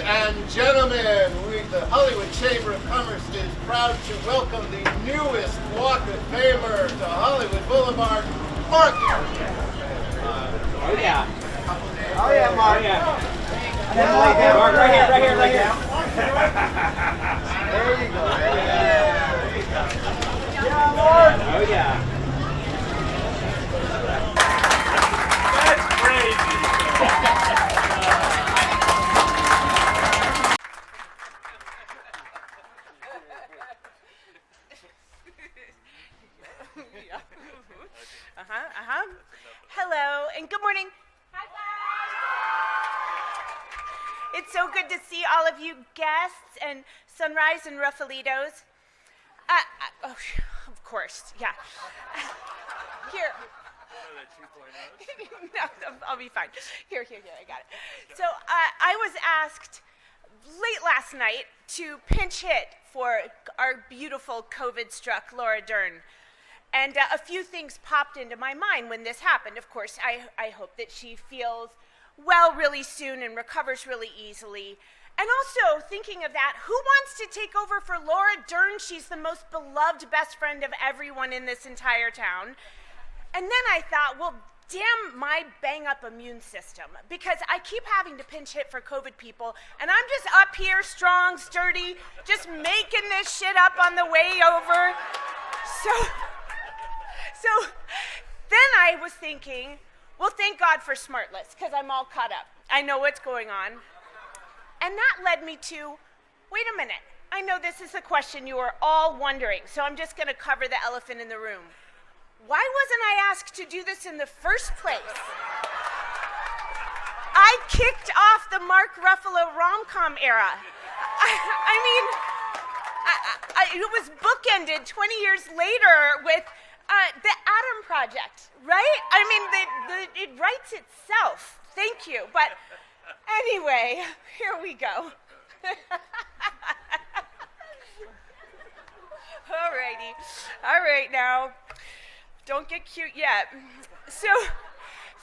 and gentlemen, the Hollywood Chamber of Commerce is proud to welcome the newest Walk of Famer to Hollywood Boulevard, Mark. Oh yeah. Oh yeah, Mark. Oh, yeah. Mark, right here. There you go. Yeah, Mark. Oh yeah. That's crazy. Hello, and good morning. Hi, guys. It's so good to see all of you guests and Sunrise and Ruffalitos. Oh, of course, yeah. Here. No, I'll be fine. Here, I got it. So I was asked late last night to pinch hit for our beautiful COVID-struck Laura Dern. And a few things popped into my mind when this happened. Of course, I hope that she feels well really soon and recovers really easily. And also, thinking of that, who wants to take over for Laura Dern? She's the most beloved best friend of everyone in this entire town. And then I thought, well, damn my bang-up immune system, because I keep having to pinch hit for COVID people, and I'm just up here, strong, sturdy, just making this shit up on the way over. So then I was thinking, well, thank God for Smartless, because I'm all caught up. I know what's going on. And that led me to, wait a minute, I know this is a question you are all wondering, so I'm just going to cover the elephant in the room. Why wasn't I asked to do this in the first place? I kicked off the Mark Ruffalo rom-com era. I mean, it was bookended 20 years later with the Adam Project, right? I mean, it writes itself. Thank you. But anyway, here we go. Alrighty. All right now. Don't get cute yet. So,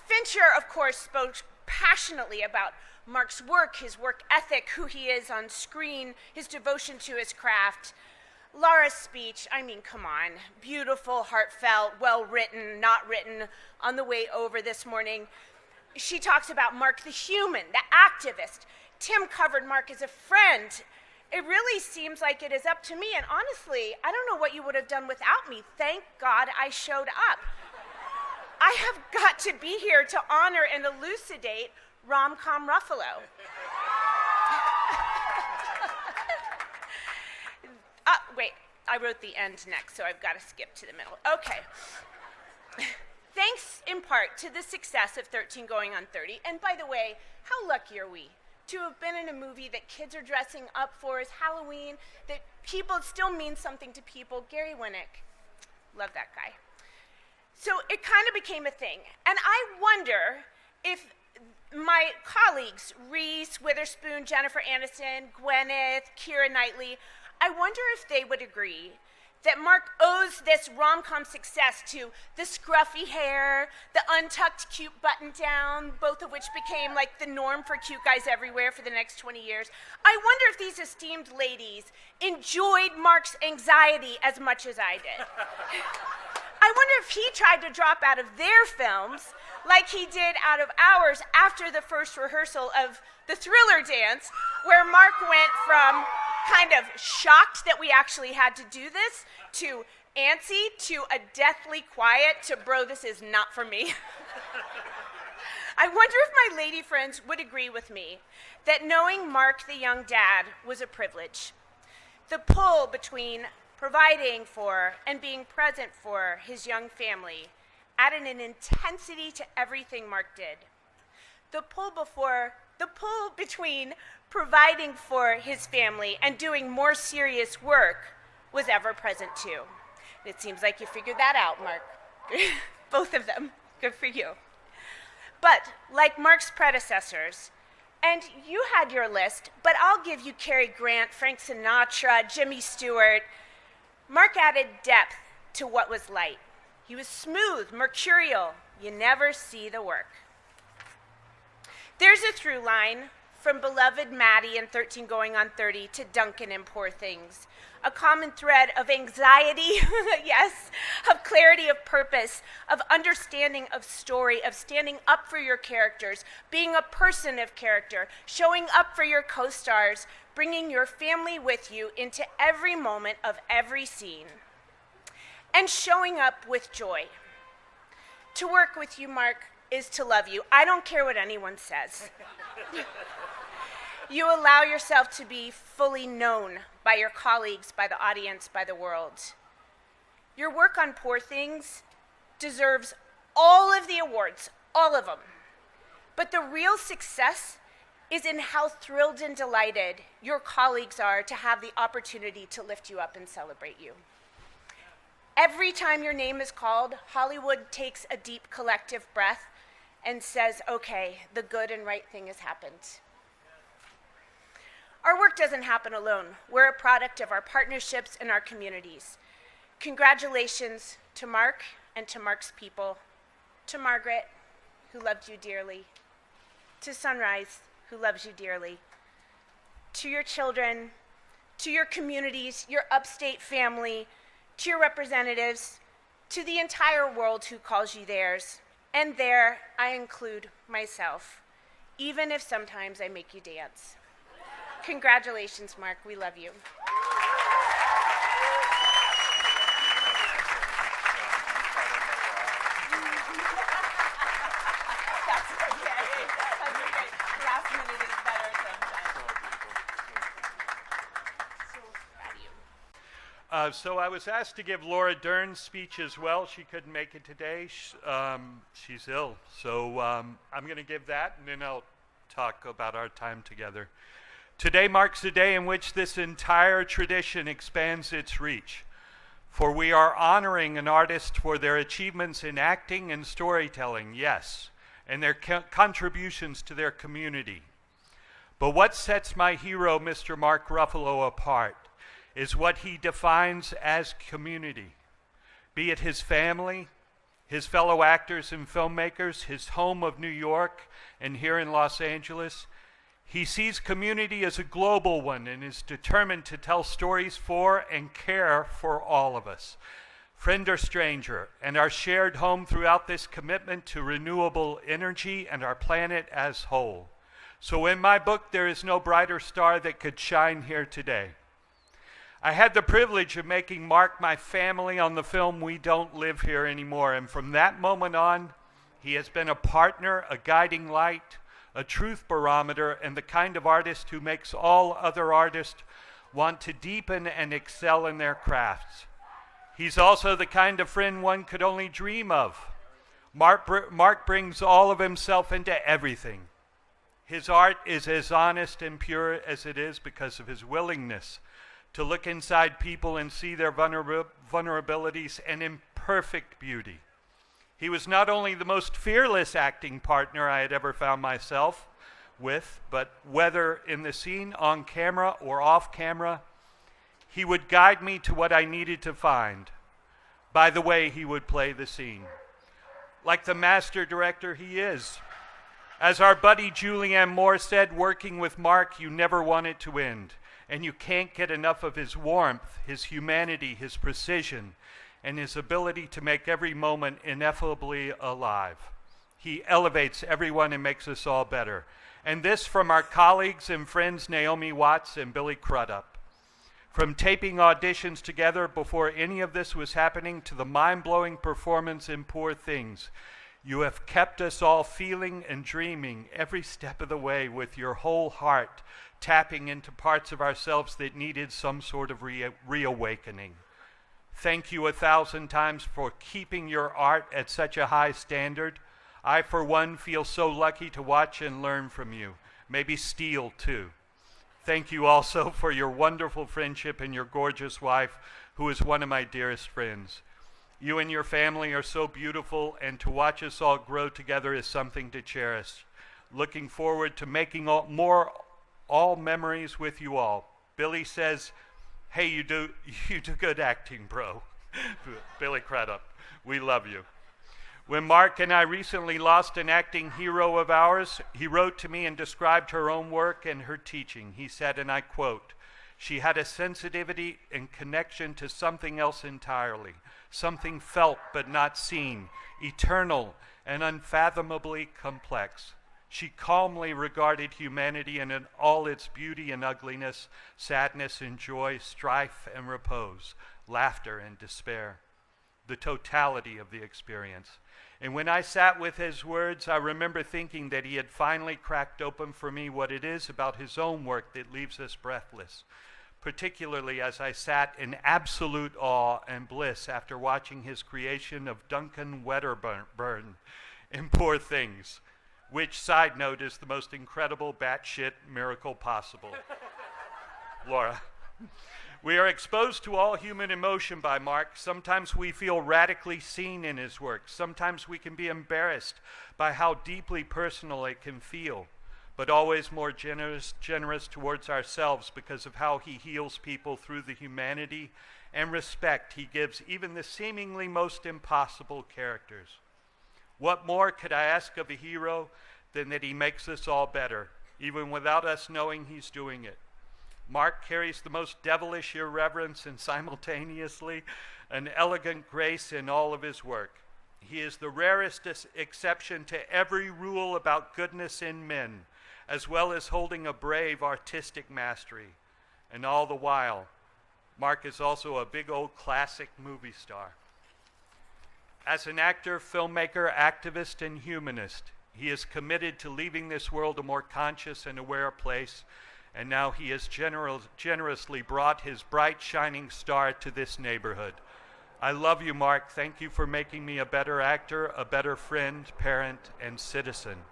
Fincher, of course, spoke passionately about Mark's work, his work ethic, who he is on screen, his devotion to his craft. Laura's speech, I mean, come on. Beautiful, heartfelt, well-written, not written, on the way over this morning. She talks about Mark the human, the activist. Tim covered Mark as a friend. It really seems like it is up to me, and honestly, I don't know what you would have done without me. Thank God I showed up. I have got to be here to honor and elucidate Rom-Com Ruffalo. Wait, I wrote the end next, so I've got to skip to the middle. Okay. Thanks in part to the success of 13 Going on 30, and by the way, how lucky are we to have been in a movie that kids are dressing up for as Halloween, that people still mean something to people. Gary Winnick, love that guy. So it kind of became a thing, and I wonder if my colleagues, Reese Witherspoon, Jennifer Aniston, Gwyneth, Keira Knightley, I wonder if they would agree that Mark owes this rom-com success to the scruffy hair, the untucked cute button-down, both of which became like the norm for cute guys everywhere for the next 20 years. I wonder if these esteemed ladies enjoyed Mark's anxiety as much as I did. I wonder if he tried to drop out of their films like he did out of ours after the first rehearsal of the Thriller dance, where Mark went from kind of shocked that we actually had to do this, to antsy, to a deathly quiet, to bro, this is not for me. I wonder if my lady friends would agree with me that knowing Mark the young dad was a privilege. The pull between providing for and being present for his young family added an intensity to everything Mark did. The pull between providing for his family and doing more serious work was ever present too. And it seems like you figured that out, Mark. Both of them. Good for you. But like Mark's predecessors, and you had your list, but I'll give you Cary Grant, Frank Sinatra, Jimmy Stewart. Mark added depth to what was light. He was smooth, mercurial. You never see the work. There's a through line from beloved Maddie in 13 Going on 30 to Duncan in Poor Things. A common thread of anxiety, yes, of clarity of purpose, of understanding of story, of standing up for your characters, being a person of character, showing up for your co-stars, bringing your family with you into every moment of every scene, and showing up with joy. To work with you, Mark, is to love you. I don't care what anyone says. You allow yourself to be fully known by your colleagues, by the audience, by the world. Your work on Poor Things deserves all of the awards, all of them. But the real success is in how thrilled and delighted your colleagues are to have the opportunity to lift you up and celebrate you. Every time your name is called, Hollywood takes a deep collective breath and says, okay, the good and right thing has happened. Our work doesn't happen alone. We're a product of our partnerships and our communities. Congratulations to Mark and to Mark's people, to Margaret, who loved you dearly, to Sunrise, who loves you dearly, to your children, to your communities, your upstate family, to your representatives, to the entire world who calls you theirs. And there, I include myself, even if sometimes I make you dance. Congratulations, Mark. We love you. That's okay. That's okay. Last minute is better sometimes. So proud of you. So I was asked to give Laura Dern's speech as well. She couldn't make it today. She's ill. So I'm going to give that, and then I'll talk about our time together. Today marks a day in which this entire tradition expands its reach, for we are honoring an artist for their achievements in acting and storytelling, yes, and their contributions to their community. But what sets my hero, Mr. Mark Ruffalo, apart is what he defines as community, be it his family, his fellow actors and filmmakers, his home of New York, and here in Los Angeles. He sees community as a global one and is determined to tell stories for and care for all of us, friend or stranger, and our shared home throughout this commitment to renewable energy and our planet as whole. So in my book, there is no brighter star that could shine here today. I had the privilege of making Mark my family on the film We Don't Live Here Anymore, and from that moment on, he has been a partner, a guiding light, a truth barometer, and the kind of artist who makes all other artists want to deepen and excel in their crafts. He's also the kind of friend one could only dream of. Mark brings all of himself into everything. His art is as honest and pure as it is because of his willingness to look inside people and see their vulnerabilities and imperfect beauty. He was not only the most fearless acting partner I had ever found myself with, but whether in the scene, on camera, or off camera, he would guide me to what I needed to find. By the way, he would play the scene. Like the master director he is. As our buddy Julianne Moore said, working with Mark, you never want it to end. And you can't get enough of his warmth, his humanity, his precision, and his ability to make every moment ineffably alive. He elevates everyone and makes us all better. And this from our colleagues and friends Naomi Watts and Billy Crudup. From taping auditions together before any of this was happening to the mind-blowing performance in Poor Things, you have kept us all feeling and dreaming every step of the way with your whole heart, tapping into parts of ourselves that needed some sort of reawakening. Thank you 1,000 times for keeping your art at such a high standard. I, for one, feel so lucky to watch and learn from you. Maybe steal, too. Thank you also for your wonderful friendship and your gorgeous wife, who is one of my dearest friends. You and your family are so beautiful, and to watch us all grow together is something to cherish. Looking forward to making all memories with you all. Billy says, hey, you do good acting, bro. Billy Crudup, we love you. When Mark and I recently lost an acting hero of ours, he wrote to me and described her own work and her teaching. He said, and I quote, "She had a sensitivity and connection to something else entirely, something felt but not seen, eternal and unfathomably complex. She calmly regarded humanity in all its beauty and ugliness, sadness and joy, strife and repose, laughter and despair, the totality of the experience. And when I sat with his words, I remember thinking that he had finally cracked open for me what it is about his own work that leaves us breathless, particularly as I sat in absolute awe and bliss after watching his creation of Duncan Wedderburn in Poor Things, which, side note, is the most incredible batshit miracle possible." Laura. "We are exposed to all human emotion by Mark. Sometimes we feel radically seen in his work. Sometimes we can be embarrassed by how deeply personal it can feel, but always more generous towards ourselves because of how he heals people through the humanity and respect he gives even the seemingly most impossible characters. What more could I ask of a hero than that he makes us all better, even without us knowing he's doing it? Mark carries the most devilish irreverence and simultaneously an elegant grace in all of his work. He is the rarest exception to every rule about goodness in men, as well as holding a brave artistic mastery. And all the while, Mark is also a big old classic movie star. As an actor, filmmaker, activist, and humanist, he is committed to leaving this world a more conscious and aware place, and now he has generously brought his bright, shining star to this neighborhood. I love you, Mark. Thank you for making me a better actor, a better friend, parent, and citizen.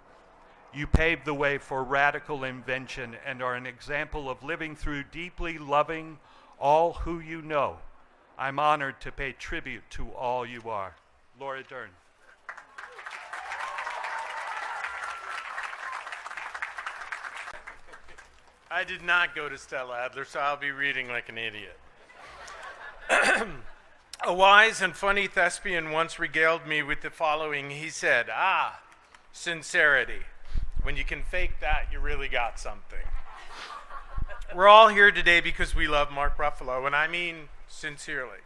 You paved the way for radical invention and are an example of living through deeply loving all who you know. I'm honored to pay tribute to all you are." Laura Dern. I did not go to Stella Adler, so I'll be reading like an idiot. A wise and funny thespian once regaled me with the following. He said, sincerity. When you can fake that, you really got something. We're all here today because we love Mark Ruffalo, and I mean sincerely.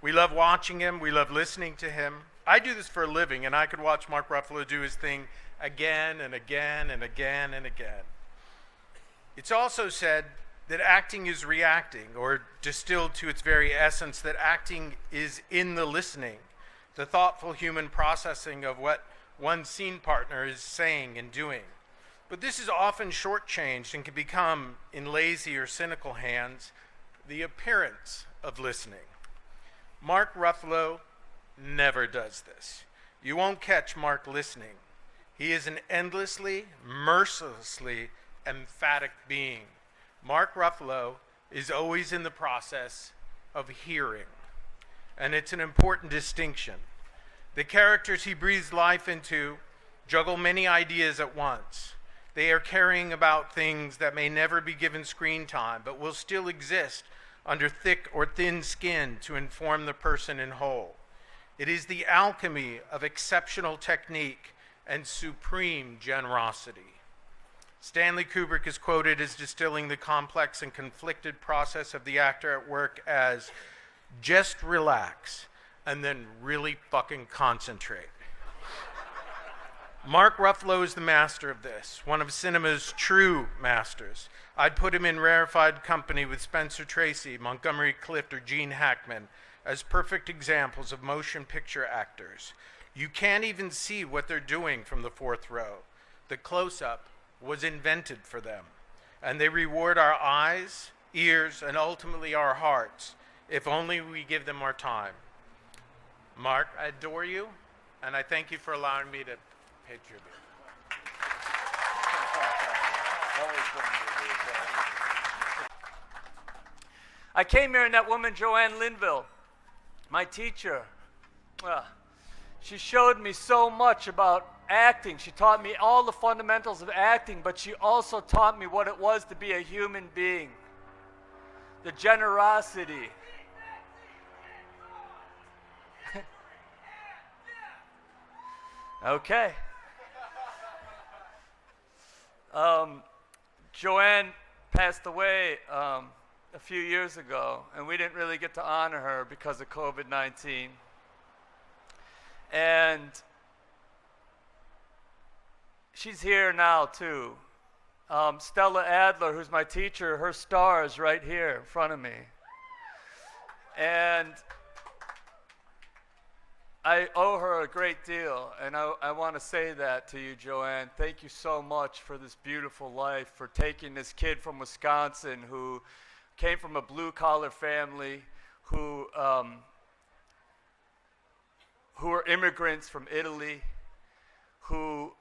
We love watching him. We love listening to him. I do this for a living, and I could watch Mark Ruffalo do his thing again and again and again and again. It's also said that acting is reacting, or distilled to its very essence, that acting is in the listening, the thoughtful human processing of what one scene partner is saying and doing. But this is often shortchanged and can become, in lazy or cynical hands, the appearance of listening. Mark Ruffalo never does this. You won't catch Mark listening. He is an endlessly, mercilessly emphatic being. Mark Ruffalo is always in the process of hearing, and it's an important distinction. The characters he breathes life into juggle many ideas at once. They are caring about things that may never be given screen time, but will still exist under thick or thin skin to inform the person in whole. It is the alchemy of exceptional technique and supreme generosity. Stanley Kubrick is quoted as distilling the complex and conflicted process of the actor at work as, "Just relax and then really fucking concentrate." Mark Ruffalo is the master of this, one of cinema's true masters. I'd put him in rarefied company with Spencer Tracy, Montgomery Clift, or Gene Hackman as perfect examples of motion picture actors. You can't even see what they're doing from the fourth row. The close-up was invented for them, and they reward our eyes, ears, and ultimately our hearts, if only we give them our time. Mark, I adore you, and I thank you for allowing me to pay tribute. I came here and that woman, Joanne Linville, my teacher. She showed me so much about acting. She taught me all the fundamentals of acting, but she also taught me what it was to be a human being. The generosity. Okay. Joanne passed away a few years ago, and we didn't really get to honor her because of COVID-19. And she's here now, too. Stella Adler, who's my teacher, her star is right here in front of me. And I owe her a great deal, and I want to say that to you, Joanne. Thank you so much for this beautiful life, for taking this kid from Wisconsin who came from a blue-collar family, who were immigrants from Italy, who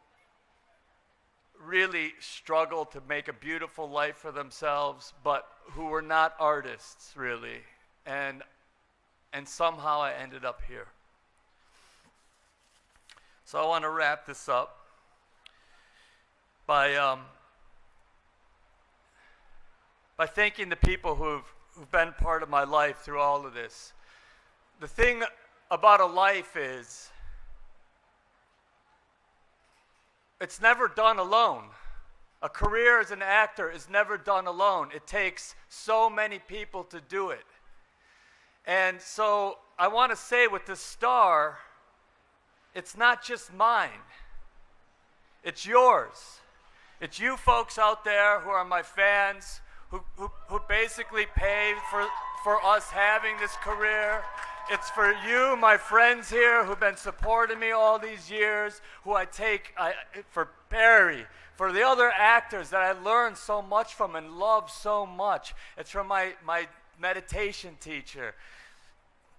really struggled to make a beautiful life for themselves, but who were not artists, really. And somehow I ended up here. So I want to wrap this up by thanking the people who've been part of my life through all of this. The thing about a life is it's never done alone. A career as an actor is never done alone. It takes so many people to do it. And so I want to say with this star, it's not just mine. It's yours. It's you folks out there who are my fans, who basically paid for us having this career. It's for you, my friends here, who've been supporting me all these years, for Barry, for the other actors that I learned so much from and love so much. It's from my meditation teacher,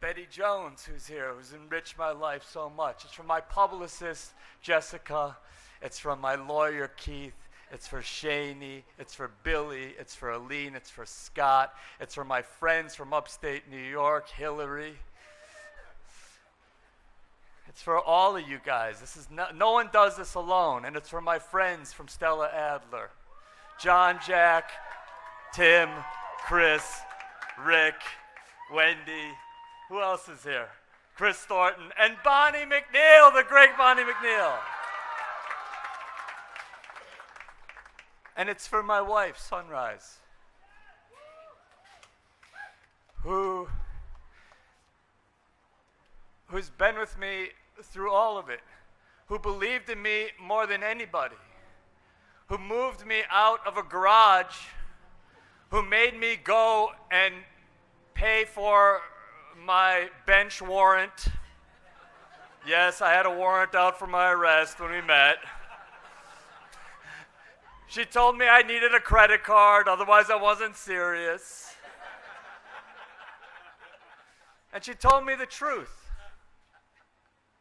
Betty Jones, who's here, who's enriched my life so much. It's from my publicist, Jessica. It's from my lawyer, Keith. It's for Shaney. It's for Billy. It's for Aline. It's for Scott. It's for my friends from upstate New York, Hillary. It's for all of you guys. This is no one does this alone. And it's for my friends from Stella Adler, John, Jack, Tim, Chris, Rick, Wendy. Who else is here? Chris Thornton and Bonnie McNeil, the great Bonnie McNeil. And it's for my wife, Sunrise, who's been with me through all of it, who believed in me more than anybody, who moved me out of a garage, who made me go and pay for my bench warrant. Yes, I had a warrant out for my arrest when we met. She told me I needed a credit card, otherwise I wasn't serious. And she told me the truth.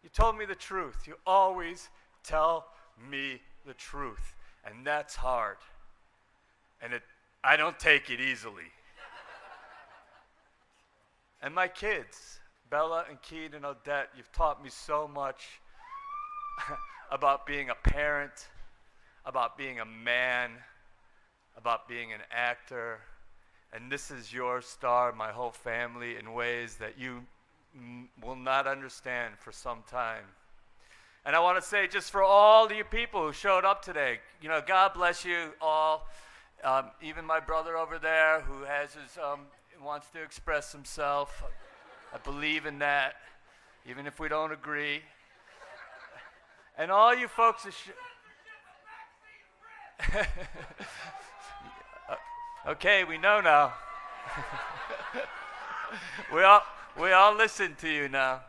You told me the truth. You always tell me the truth. And that's hard. And I don't take it easily. And my kids, Bella and Keith and Odette, you've taught me so much about being a parent, about being a man, about being an actor. And this is your star, my whole family, in ways that you will not understand for some time. And I want to say, just for all of you people who showed up today, God bless you all. Even my brother over there who has wants to express himself. I believe in that, even if we don't agree. And all you folks okay, we know now. we all listen to you now.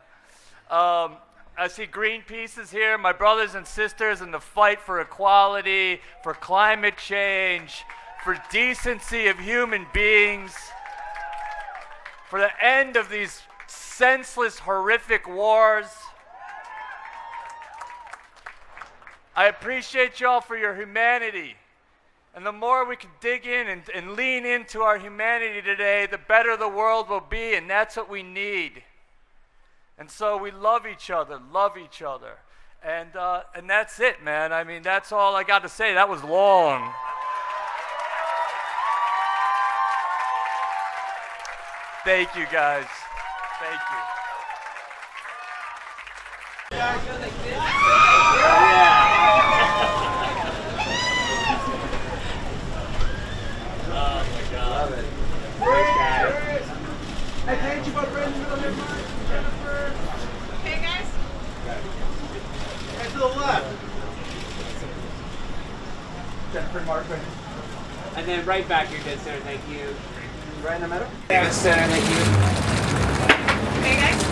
I see Greenpeace is here, my brothers and sisters in the fight for equality, for climate change, for decency of human beings, for the end of these senseless, horrific wars. I appreciate y'all for your humanity. And the more we can dig in and lean into our humanity today, the better the world will be, and that's what we need. And so we love each other. And that's it, man. I mean, that's all I got to say. That was long. Thank you, guys. Thank you. Oh my God. Love it. Thanks, guys. Hey, can't you put right in the middle there, Mark? Jennifer? Hey, guys. Hey, to the left. Jennifer and Mark, right? And then right back here, good sir. Thank you. Right in the middle? Yes, sir. Thank you. Hey, guys.